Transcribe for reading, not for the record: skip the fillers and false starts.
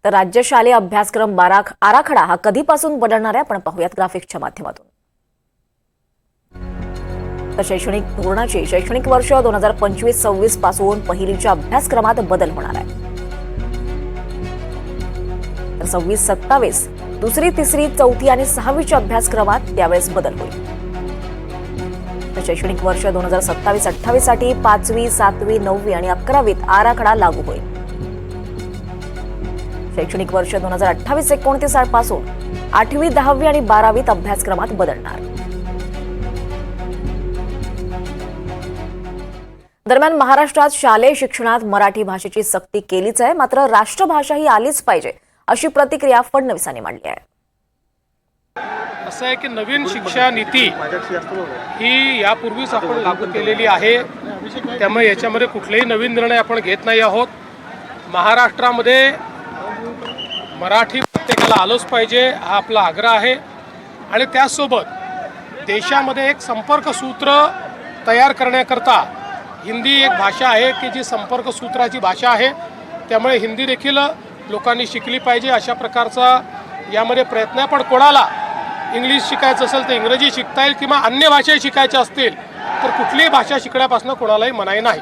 तर राज्य शालेय अभ्यासक्रम आराखडा हा कधीपासून बदलणार आहे आपण पाहूयात ग्राफिक्सच्या माध्यमातून। तर शैक्षणिक धोरणाचे शैक्षणिक वर्ष 2025-26 पासून पहिलीच्या अभ्यासक्रमात बदल होणार आहे। तर 26-27 दुसरी, तिसरी, चौथी आणि 6वीच्या अभ्यासक्रमात त्यावेळेस बदल होईल। तर शैक्षणिक वर्ष 2027-28 साठी 5वी, 7वी, 9वी आणि 11वीत आराखडा लागू होईल। शैक्षणिक वर्ष 2028-29 पासून 8वी, 10वी आणि 12वीत अभ्यासक्रमात बदलणार। दरम्यान महाराष्ट्रात शालेय शिक्षणात मराठी भाषेची सक्ती केलीच आहे, मात्र राष्ट्रभाषा ही आलीच पाहिजे अशी प्रतिक्रिया फडणवीसांनी मांडली आहे। असं आहे की नवीन शिक्षा नीती ही यापूर्वीच आपण लागू केलेली आहे, त्यामुळे याच्यामध्ये कुठलेही नवीन निर्णय आपण घेत नाही आहोत। महाराष्ट्रामध्ये मराठी प्रत्येकाला आलंच पाहिजे हा आपला आग्रह आहे आणि त्यासोबत देशामध्ये एक संपर्क सूत्र तयार करण्याकरता हिंदी एक भाषा आहे की जी संपर्क सूत्राची भाषा आहे, त्यामुळे हिंदी देखील लोकांनी शिकली पाहिजे अशा प्रकारचा यामध्ये प्रयत्न आहे। पण कोणाला इंग्लिश शिकायचं असेल तर इंग्रजी शिकता येईल किंवा अन्य भाषा शिकायच्या असतील तर कुठलीही भाषा शिकण्यापासून कोणालाही मनाई नाही।